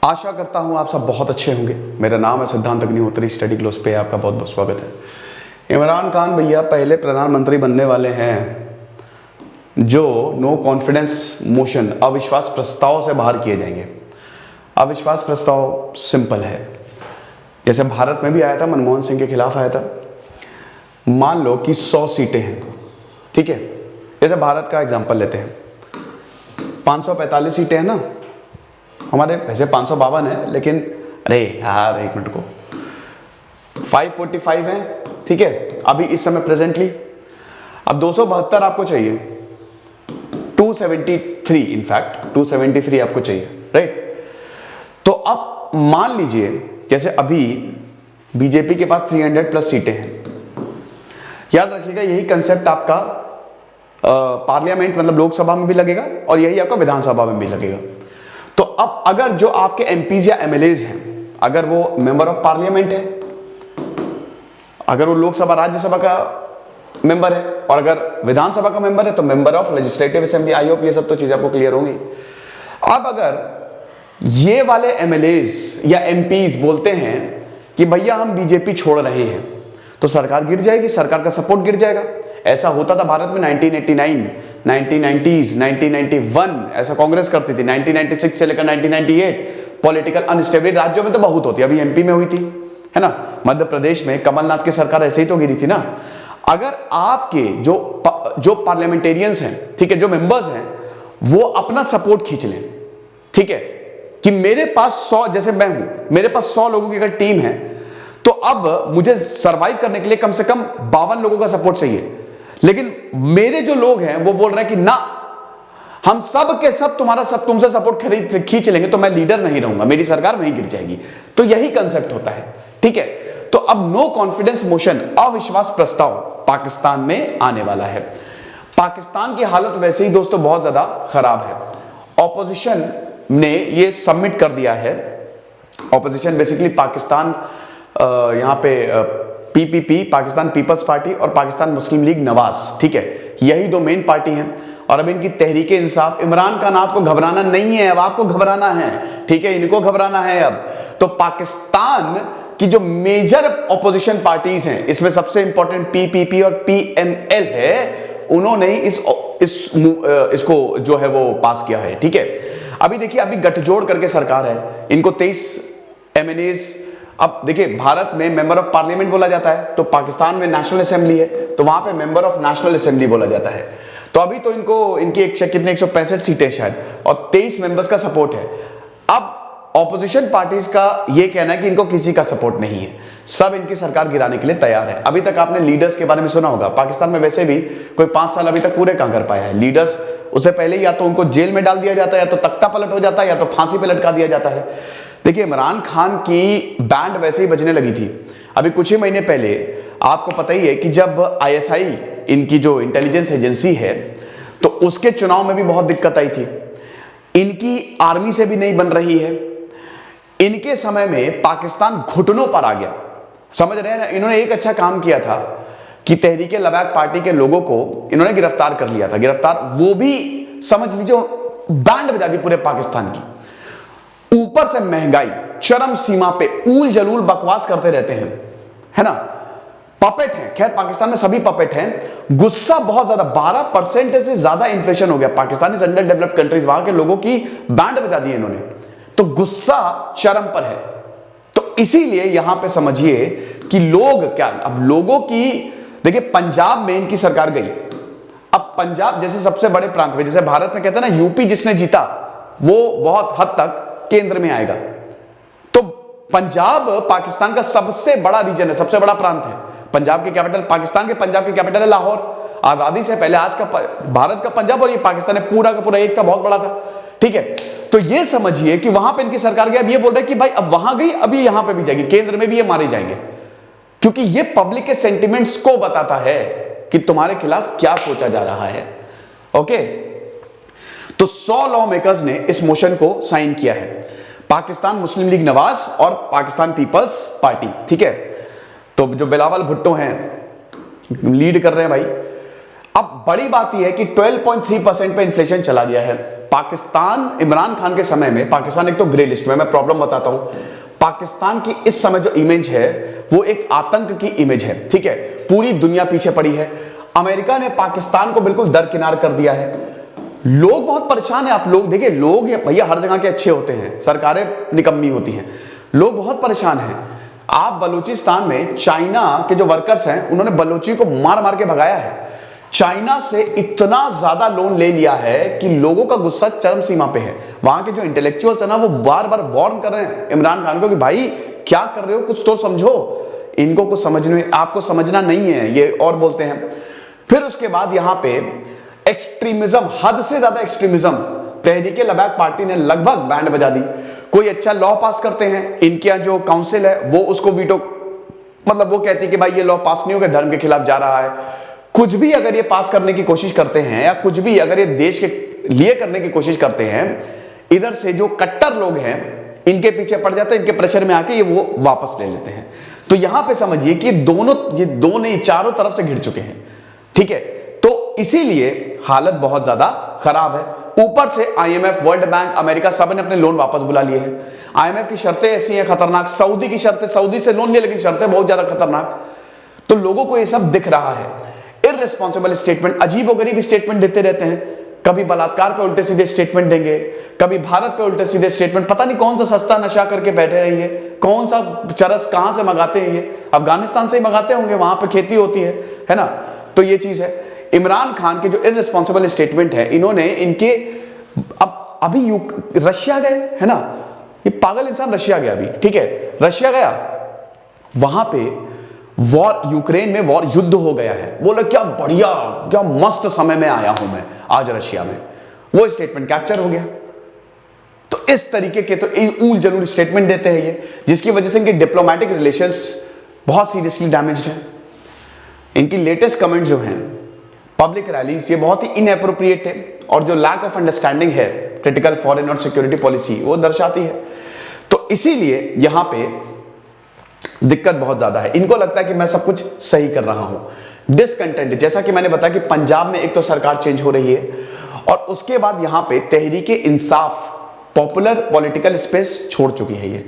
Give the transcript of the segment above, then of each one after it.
आशा करता हूँ आप सब बहुत अच्छे होंगे। मेरा नाम है सिद्धांत अग्निहोत्री, स्टडी ग्लोस पे आपका बहुत बहुत स्वागत है। इमरान खान भैया पहले प्रधानमंत्री बनने वाले हैं जो नो कॉन्फिडेंस मोशन, अविश्वास प्रस्ताव से बाहर किए जाएंगे। अविश्वास प्रस्ताव सिंपल है, जैसे भारत में भी आया था, मनमोहन सिंह के खिलाफ आया था। मान लो कि 100 सीटें हैं, ठीक है। जैसे भारत का एग्जांपल लेते हैं, 545 सीटें हैं ना, हमारे वैसे 552 है, लेकिन अरे यार एक मिनट को 545 है, ठीक है, अभी इस समय प्रेजेंटली। अब 272 आपको चाहिए, 273 इनफैक्ट 273 आपको चाहिए, राइट। तो अब मान लीजिए जैसे अभी बीजेपी के पास 300 प्लस सीटें हैं। याद रखिएगा यही कंसेप्ट आपका पार्लियामेंट मतलब लोकसभा में भी लगेगा और यही आपका विधानसभा में भी लगेगा। तो अब अगर जो आपके एमपीज या एमएलएज हैं, अगर वो मेंबर ऑफ पार्लियामेंट है, अगर वो लोकसभा राज्यसभा का मेंबर है और अगर विधानसभा का मेंबर है तो member of legislative assembly. I hope ये सब तो चीजें आपको क्लियर होंगी। अब अगर ये वाले एमएलएज या एमपीज बोलते हैं कि भैया हम बीजेपी छोड़ रहे हैं, तो सरकार गिर जाएगी, सरकार का सपोर्ट गिर जाएगा। ऐसा होता था भारत में 1989, 1990s, 1991 ऐसा कांग्रेस करती थी। 1996 से लेकर 1998 पॉलिटिकल अनस्टेबिलिटी राज्यों में तो बहुत होती, अभी एमपी में हुई थी, है ना। मध्य प्रदेश में कमलनाथ की सरकार ऐसे ही तो गिरी थी ना। अगर आपके जो पार्लियामेंटेरियंस हैं, ठीक है, जो मेंबर्स हैं, वो अपना सपोर्ट खींच लें, ठीक है, कि मेरे पास 100, जैसे मैं हूं, मेरे पास 100 लोगों की अगर टीम है, तो अब मुझे सरवाइव करने के लिए कम से कम 52 लोगों का सपोर्ट चाहिए। लेकिन मेरे जो लोग हैं वो बोल रहे हैं कि ना, हम सब के सब तुमसे सपोर्ट खींच लेंगे, तो मैं लीडर नहीं रहूंगा, मेरी सरकार वहीं गिर जाएगी। तो यही कंसेप्ट होता है, ठीक है। तो अब नो कॉन्फिडेंस मोशन, अविश्वास प्रस्ताव पाकिस्तान में आने वाला है। पाकिस्तान की हालत वैसे ही दोस्तों बहुत ज्यादा खराब है। ऑपोजिशन ने ये सबमिट कर दिया है। ऑपोजिशन बेसिकली पाकिस्तान यहां पे पीपीपी, पाकिस्तान पीपल्स पार्टी और पाकिस्तान मुस्लिम लीग नवाज, ठीक है, यही दो मेन पार्टी हैं। और अब इनकी तहरीक इंसाफ, इमरान खान आपको घबराना नहीं है, अब आपको घबराना है, ठीक है, इनको घबराना है अब। तो पाकिस्तान की जो मेजर ऑपोजिशन पार्टीज हैं, इसमें सबसे इंपॉर्टेंट पीपीपी और पीएमएल है, उन्होंने ही इसको जो है वो पास किया है, ठीक है। अभी देखिए, अभी गठजोड़ करके सरकार है, इनको 23 एमएनएज। अब देखिए, भारत में मेंबर ऑफ पार्लियामेंट बोला जाता है, तो पाकिस्तान में नेशनल असेंबली है, तो वहां पे मेंबर ऑफ नेशनल असेंबली बोला जाता है। तो अभी तो इनकी कितने 165 सीटें शायद, और 23 मेंबर्स का सपोर्ट है। अब ऑपोजिशन पार्टीज का ये कहना है कि इनको किसी का सपोर्ट नहीं है, सब इनकी सरकार गिराने के लिए तैयार है। अभी तक आपने लीडर्स के बारे में सुना होगा, पाकिस्तान में वैसे भी कोई 5 साल अभी तक पूरे कहां कर पाया है लीडर्स। उससे पहले या तो उनको जेल में डाल दिया जाता है, या तो तख्ता पलट हो जाता है, या तो फांसी पे लटका दिया जाता है। देखिए, इमरान खान की बैंड वैसे ही बजने लगी थी। अभी कुछ ही महीने पहले आपको पता ही है कि जब आईएसआई, इनकी जो इंटेलिजेंस एजेंसी है, तो उसके चुनाव में भी बहुत दिक्कत आई थी। इनकी आर्मी से भी नहीं बन रही है। इनके समय में पाकिस्तान घुटनों पर आ गया, समझ रहे हैं ना। इन्होंने एक अच्छा काम किया था कि तहरीके लबैक पार्टी के लोगों को इन्होंने गिरफ्तार कर लिया था। गिरफ्तार, वो भी समझ लीजिए बैंड बजा दी पूरे पाकिस्तान की। ऊपर से महंगाई चरम सीमा पे, ऊल जलूल बकवास करते रहते हैं, है ना, पपेट हैं। खैर, पाकिस्तान में सभी पपेट हैं। गुस्सा बहुत ज्यादा, 12% से ज्यादा इन्फ्लेशन हो गया। Pakistan is under developed countries, वहां के लोगों की बैंड बजा दी इन्होंने, तो गुस्सा चरम पर है। तो इसीलिए यहां पे समझिए कि लोग क्या, अब लोगों की देखिए, पंजाब में इनकी सरकार गई। अब पंजाब जैसे सबसे बड़े प्रांत में, जैसे भारत में कहते हैं ना, यूपी जिसने जीता वो बहुत हद तक केंद्र में आएगा। तो पंजाब पाकिस्तान का सबसे बड़ा रीजन है, सबसे बड़ा प्रांत है। पंजाब की कैपिटल, पाकिस्तान के पंजाब की कैपिटल है लाहौर। आजादी से पहले आज का भारत का पंजाब और ये पाकिस्तान है, पूरा का पूरा एक था, बहुत बड़ा था, ठीक है। तो ये समझिए कि वहां पे इनकी सरकार गई। अब ये बोल रहे कि भाई अब वहां गई, अभी यहां पे भी जाएगी, केंद्र में भी ये मारे जाएंगे, क्योंकि ये पब्लिक के सेंटिमेंट्स को बताता है कि तुम्हारे खिलाफ क्या सोचा जा रहा है। ओके, तो 100 लॉ मेकर्स ने इस मोशन को साइन किया है, पाकिस्तान मुस्लिम लीग नवाज और पाकिस्तान पीपल्स पार्टी, ठीक है। तो जो बिलावल भुट्टो हैं लीड कर रहे हैं भाई। अब बड़ी बात यह है कि 12.3% पे इन्फ्लेशन चला गया है। पाकिस्तान इमरान खान के समय में, पाकिस्तान एक तो ग्रे लिस्ट में, मैं प्रॉब्लम बताता हूं। पाकिस्तान की इस समय जो इमेज है वो एक आतंक की इमेज है, ठीक है। पूरी दुनिया पीछे पड़ी है। अमेरिका ने पाकिस्तान को बिल्कुल दरकिनार कर दिया है। लोग बहुत परेशान हैं। आप लोग देखिए, लोग भैया हर जगह के अच्छे होते हैं, सरकारें निकम्मी होती हैं, लोग बहुत परेशान हैं। आप बलूचिस्तान में चाइना के जो वर्कर्स हैं उन्होंने बलूची को मार मार के भगाया है। चाइना से इतना ज्यादा लोन ले लिया है कि लोगों का गुस्सा चरम सीमा पे है। वहां के जो इंटेलेक्चुअल्स है ना, वो बार बार वार्न कर रहे हैं इमरान खान को कि भाई क्या कर रहे हो, कुछ तो समझो। इनको कुछ समझने, आपको समझना नहीं है, ये और बोलते हैं। फिर उसके बाद यहां पे एक्सट्रीमिज्म, हद से ज्यादा एक्सट्रीमिज्म, तहरीके लबैक पार्टी ने लगभग बैंड बजा दी। कोई अच्छा लॉ पास करते हैं, इनके यहाँ जो काउंसिल है वो उसको वीटो, मतलब वो कहती है कि भाई ये लॉ पास नहीं होगा, धर्म के खिलाफ जा रहा है। कुछ भी अगर ये पास करने की कोशिश करते हैं या कुछ भी अगर ये देश के लिए करने की कोशिश करते हैं, इधर से जो कट्टर लोग हैं इनके पीछे पड़ जाते हैं, इनके प्रेशर में आके ये वो वापस ले लेते हैं। तो यहां पे समझिए कि ये दो नहीं चारों तरफ से घिर चुके हैं, ठीक है। तो इसीलिए हालत बहुत ज्यादा खराब है। ऊपर से आईएमएफ, वर्ल्ड बैंक, अमेरिका सब ने अपने लोन वापस बुला लिए हैं। आईएमएफ की शर्तें ऐसी हैं खतरनाक, सऊदी की शर्तें, सऊदी से लोन लिए लेकिन शर्तें बहुत ज्यादा खतरनाक। तो लोगों को ये सब दिख रहा है। इररिस्पॉन्सिबल स्टेटमेंट, अजीबोगरीब स्टेटमेंट देते रहते हैं। कभी बलात्कार पे उल्टे सीधे स्टेटमेंट देंगे, कभी भारत पे उल्टे सीधे स्टेटमेंट। पता नहीं कौन सा सस्ता नशा करके बैठे रही है, कौन सा चरस कहां से मंगाते हैं ये, अफगानिस्तान से ही मंगाते होंगे, वहां पे खेती होती है ना। तो ये चीज है। इमरान खान के जो इररिस्पॉन्सिबल स्टेटमेंट है, इन्होंने इनके अभी रशिया गए है ना, ये पागल इंसान रशिया गया अभी, ठीक है, रशिया गया, वहां पे वॉर, यूक्रेन में वॉर, युद्ध हो गया है। बोले क्या बढ़िया, क्या मस्त समय में आया हूं मैं आज रशिया में, वो स्टेटमेंट कैप्चर हो गया। तो इस तरीके के तो ऊल जलूल स्टेटमेंट देते हैं ये, जिसकी वजह से इनके डिप्लोमेटिक रिलेशंस बहुत सीरियसली डैमेज्ड हैं। इनकी लेटेस्ट कमेंट जो हैं पब्लिक रैलीज, ये बहुत ही इनएप्रोप्रिएट थे, और जो लैक ऑफ अंडरस्टैंडिंग है क्रिटिकल फॉरेन और सिक्योरिटी पॉलिसी वो दर्शाती है। तो इसीलिए यहां पे दिक्कत बहुत ज्यादा है। इनको लगता है कि मैं सब कुछ सही कर रहा हूं। डिसकंटेंट, जैसा कि मैंने बताया कि पंजाब में एक तो सरकार चेंज हो रही है, और उसके बाद यहां पे Tehreek-e Insaf popular political space छोड़ चुकी है। ये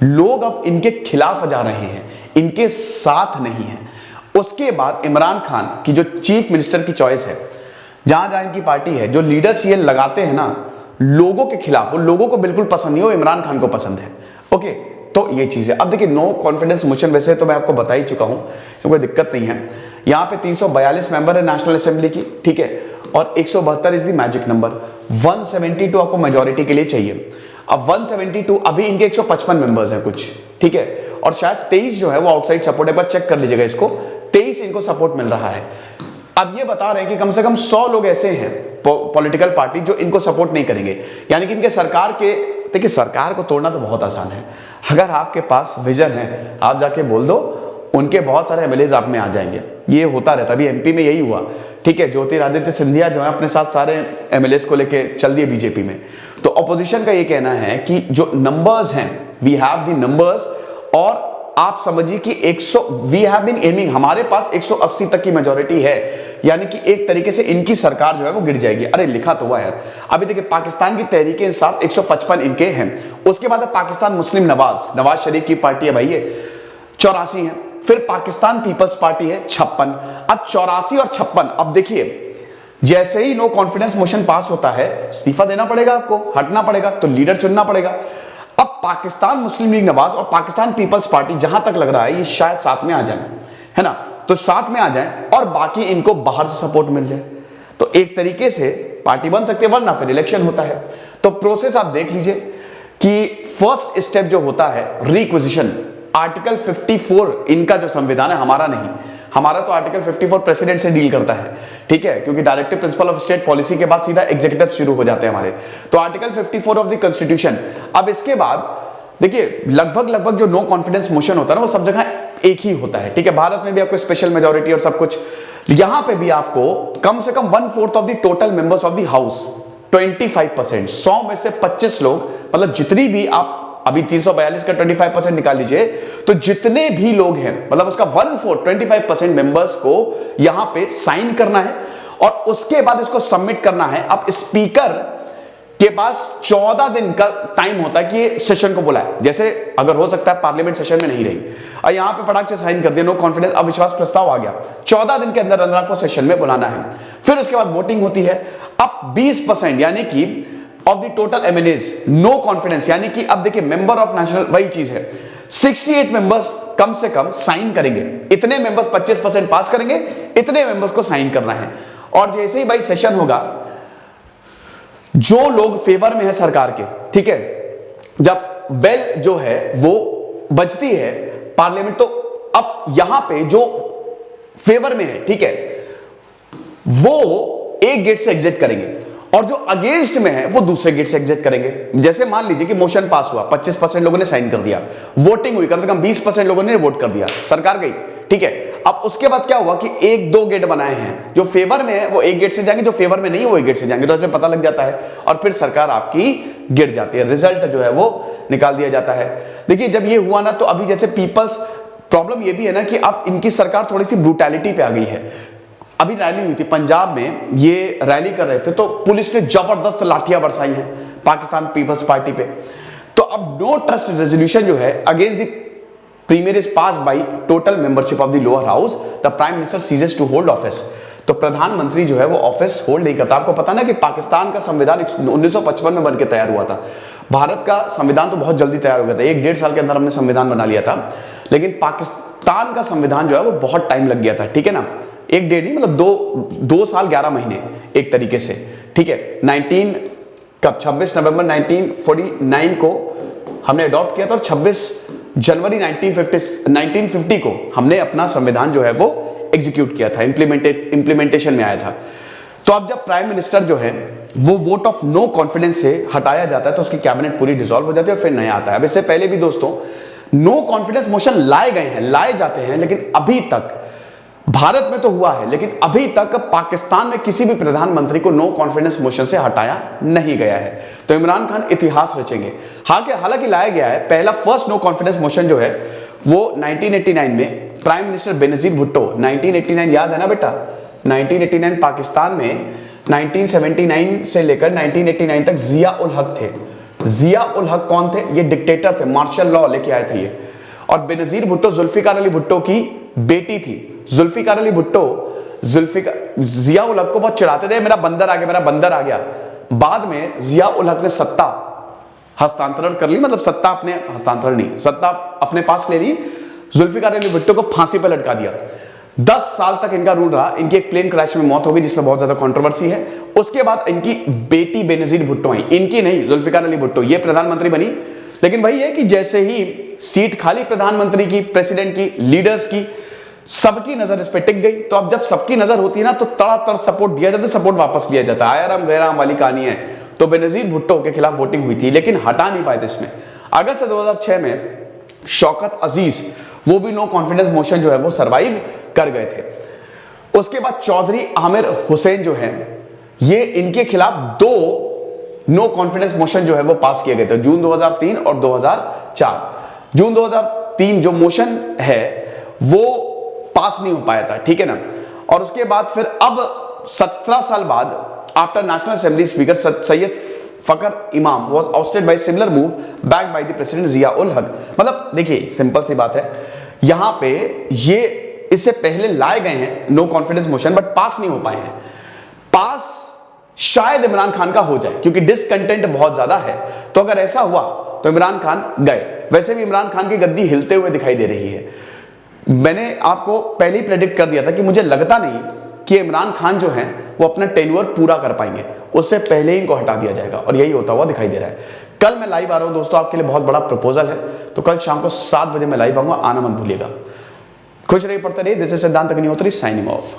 लोग अब इनके खिलाफ जा रहे हैं, इनके साथ नहीं है। उसके बाद इमरान खान की जो चीफ मिनिस्टर की चॉइस है, जहां जहां इनकी पार्टी है, जो लीडर्स ये लगाते हैं ना लोगों के खिलाफ, वो लोगों को बिल्कुल पसंद नहीं, वो इमरान खान को पसंद है। ओके, तो ये चीज है। अब देखिए, नो कॉन्फिडेंस मोशन वैसे तो मैं आपको बता ही चुका हूं, तो कोई दिक्कत नहीं है। यहां पे 342 मेंबर है नेशनल असेंबली की, ठीक है, और 172 इज द मैजिक नंबर। 172 आपको मेजोरिटी के लिए चाहिए। अब 172, अभी इनके 155 मेंबर्स हैं कुछ, ठीक है, और शायद 23 जो है वो आउटसाइड सपोर्ट, एक बार चेक कर लीजिएगा इसको, 23 इनको सपोर्ट मिल रहा है। अब ये बता रहे हैं कि कम से कम 100 लोग ऐसे हैं पॉलिटिकल पार्टी जो इनको सपोर्ट नहीं करेंगे, यानी कि इनके सरकार के, देखिए सरकार को तोड़ना तो बहुत आसान है। अगर आपके पास विजन है, आप जाके बोल दो, उनके बहुत सारे एमएलएज आप में आ जाएंगे। ये होता रहता, अभी एमपी में यही हुआ, ठीक है। ज्योतिरादित्य सिंधिया जो है अपने साथ सारे एमएलएज को लेके चल दिए बीजेपी में। तो ऑपोजिशन का ये कहना है कि जो नंबर्स हैं, वी हैव द नंबर्स, और आप समझिए कि 100 वी हैव बीन एमिंग, हमारे पास 180 तक की मेजोरिटी है, यानी कि एक तरीके से इनकी सरकार जो है वो गिर जाएगी। अरे लिखा तो हुआ है। अभी देखिए, पाकिस्तान की तहरीके इंसाफ 155 इनके हैं। उसके बाद पाकिस्तान मुस्लिम नवाज शरीफ की पार्टी है भाई, ये 84 है। फिर पाकिस्तान पीपल्स पार्टी है 56। अब 84 और 56, अब देखिए जैसे ही नो कॉन्फिडेंस मोशन पास होता है, इस्तीफा देना पड़ेगा, आपको हटना पड़ेगा, तो लीडर चुनना पड़ेगा। अब पाकिस्तान मुस्लिम लीग नवाज और पाकिस्तान पीपल्स पार्टी, जहां तक लग रहा है ये शायद साथ में आ जाए, है ना, तो साथ में आ जाए और बाकी इनको बाहर से सपोर्ट मिल जाए, तो एक तरीके से पार्टी बन सकती है, वरना फिर इलेक्शन होता है। तो प्रोसेस आप देख लीजिए कि फर्स्ट स्टेप जो होता है रिक्विजिशन, आर्टिकल 54 इनका जो संविधान है, हमारा नहीं, हमारा तो आर्टिकल 54 प्रेसिडेंट से डील करता है, ठीक है, क्योंकि directive principle of state policy के बाद सीधा एग्जीक्यूटिव शुरू हो जाते हैं हमारे। तो आर्टिकल 54 ऑफ द कॉन्स्टिट्यूशन। अब इसके बाद देखिए, लगभग जो नो कॉन्फिडेंस मोशन होता है ना, वो सब जगह एक ही होता है, ठीक है। भारत में भी आपको स्पेशल मेजोरिटी और सब कुछ, यहां पे भी आपको कम से कम 1/4 of the total members of the house, 25%, 100 में से 25 लोग, मतलब जितनी भी आप अभी 342 का 25% निकाल लीजिए, तो जितने भी लोग हैं, मतलब उसका 1/4 25% मेंबर्स को यहां पे साइन करना है, और उसके बाद इसको सबमिट करना है। अब स्पीकर के पास 14 दिन का टाइम होता है कि सेशन को बुलाए। जैसे अगर हो सकता है पार्लियामेंट सेशन में नहीं रही और यहां पे फटाक से साइन कर दिया, नो कॉन्फिडेंस अविश्वास प्रस्ताव आ गया, 14 दिन के अंदर अंदर आपको सेशन में बुलाना है। फिर उसके बाद वोटिंग होती है। अब 20% यानी कि of the total MLAs no confidence, यानी कि अब देखिए मेंबर ऑफ नेशनल वही चीज है, 68 मेंबर्स कम से कम साइन करेंगे। इतने मेंबर्स 25% पास करेंगे, इतने मेंबर्स को साइन करना है। और जैसे ही भाई सेशन होगा, जो लोग फेवर में है सरकार के, ठीक है, जब बेल जो है वो बजती है पार्लियामेंट, तो अब यहां पे जो फेवर में है, ठीक है, वो एक गेट से एग्जिट करेंगे और जो अगेंस्ट में है वो दूसरे गेट से एग्जिट करेंगे। जैसे मान लीजिए कि मोशन पास हुआ, 25% लोगों ने साइन कर दिया, वोटिंग हुई, कम से कम 20% लोगों ने वोट कर दिया, सरकार गई, ठीक है। अब उसके बाद क्या हुआ कि 1-2 गेट बनाए हैं, जो फेवर में है वो एक गेट से जाएंगे, जो फेवर में नहीं है वो एक गेट से जाएंगे, तो ऐसे पता लग जाता है और फिर सरकार आपकी गिर जाती है, रिजल्ट जो है वो निकाल दिया जाता है। देखिए जब ये हुआ ना, तो अभी जैसे पीपल्स प्रॉब्लम ये भी है ना कि अब इनकी सरकार थोड़ी सी ब्रूटैलिटी पे आ गई है। अभी रैली हुई थी पंजाब में, ये रैली कर रहे थे तो पुलिस ने जबरदस्त लाठियां बरसाई हैं पाकिस्तान पीपल्स पार्टी पे। तो अब नो ट्रस्ट रेजोल्यूशन जो है against the premier is pass by total membership of the lower house, the prime minister ceases to hold office. तो प्रधानमंत्री जो है वो ऑफिस होल्ड नहीं करता। आपको पता ना कि पाकिस्तान का संविधान 1955 में बनकर तैयार हुआ था। भारत का संविधान तो बहुत जल्दी तैयार हो गया था, 1-1.5 साल के अंदर हमने संविधान बना लिया था, लेकिन पाकिस्तान का संविधान जो है वो बहुत टाइम लग गया था, ठीक है ना, 1-1.5 नहीं, मतलब 2 साल 11 महीने एक तरीके से, ठीक है। 26 नवंबर 1949 को हमने अडॉप्ट किया था और 26 जनवरी 1950 को हमने अपना संविधान जो है वो एग्जीक्यूट किया था, इंप्लीमेंटेशन में आया था। तो अब जब प्राइम मिनिस्टर जो है वो वोट ऑफ नो कॉन्फिडेंस से हटाया जाता है तो उसकी कैबिनेट पूरी डिसॉल्व हो जाती है और फिर नया आता है। अब इससे पहले भी दोस्तों नो कॉन्फिडेंस मोशन लाए गए हैं, लाए जाते हैं, लेकिन अभी तक भारत में तो हुआ है, लेकिन अभी तक पाकिस्तान में किसी भी प्रधानमंत्री को नो कॉन्फिडेंस मोशन से हटाया नहीं गया है। तो इमरान खान इतिहास रचेंगे। हालांकि लाया गया है, पहला फर्स्ट नो कॉन्फिडेंस मोशन जो है वो 1989 में प्राइम मिनिस्टर बेनजीर भुट्टो, 1989 याद है ना बेटा, 1989 पाकिस्तान में 1979 से लेकर 1989 तक जिया उल हक थे। जिया उल हक कौन थे? ये डिक्टेटर थे, मार्शल लॉ लेके आए थे ये। और बेनजीर भुट्टो जुल्फिकार अली भुट्टो की बेटी थी। जुल्फिकार अली भुट्टो जिया उल हक को बहुत चिढ़ाते थे, मेरा बंदर आ गया, मेरा बंदर आ गया। बाद में जिया उल हक ने सत्ता हस्तांतरण कर ली, मतलब सत्ता अपने हस्तांतरण नहीं, सत्ता अपने पास ले ली, जुल्फिकार अली भुट्टो को फांसी पर लटका दिया। 10 साल तक इनका रूल रहा। इनकी एक प्लेन क्रैश में मौत हो गई जिसमें बहुत ज्यादा कंट्रोवर्सी है। उसके बाद इनकी बेटी बेनजीर भुट्टो आई, इनकी नहीं, जुल्फिकार अली भुट्टो, ये प्रधानमंत्री बनी। लेकिन वही है कि जैसे ही सीट खाली प्रधानमंत्री की, प्रेसिडेंट की, लीडर्स की, सबकी नजर इस पे टिक गई। तो अब जब सबकी नजर होती है ना तो तड़ातड़ सपोर्ट दिया जाता है, सपोर्ट वापस लिया जाता है। आया राम गया राम वाली कहानी है। तो बेनजीर भुट्टो के खिलाफ वोटिंग हुई थी लेकिन हटा नहीं पाए थे इसमें। अगस्त 2006 में शौकत अजीज, वो भी नो कॉन्फिडेंस मोशन जो है वो सरवाइव कर गए थे। उसके बाद चौधरी आमिर हुसैन जो है, ये इनके खिलाफ 2 नो कॉन्फिडेंस मोशन जो है वो पास किए गए थे, जून 2003 और 2004। जून 2003 जो मोशन है वो पास नहीं हो पाया था, ठीक है ना। और उसके बाद फिर अब 17 साल बाद after national assembly speaker Syed Fakhar Imam was ousted by similar move backed by the president Zia ul Haq. मतलब देखिए सिंपल सी बात है, यहां पे ये इससे पहले लाए गए हैं नो कॉन्फिडेंस मोशन बट पास नहीं हो पाए हैं। पास शायद इमरान खान का हो जाए क्योंकि डिसकंटेंट बहुत ज्यादा है। तो अगर ऐसा हुआ तो इमरान खान गए। वैसे भी इमरान खान की गद्दी हिलते हुए दिखाई दे रही है। मैंने आपको पहले ही प्रेडिक्ट कर दिया था कि मुझे लगता नहीं कि इमरान खान जो है वो अपना टेन्योर पूरा कर पाएंगे, उससे पहले ही इनको हटा दिया जाएगा और यही होता हुआ दिखाई दे रहा है। कल मैं लाइव आ रहा हूं दोस्तों, आपके लिए बहुत बड़ा प्रपोजल है। तो कल शाम को 7 बजे मैं लाइव आऊंगा, आना मत भूलिएगा। खुश रहिए, पढ़ते रहिए। दिस इज सिद्धांत अग्निहोत्री साइनिंग ऑफ।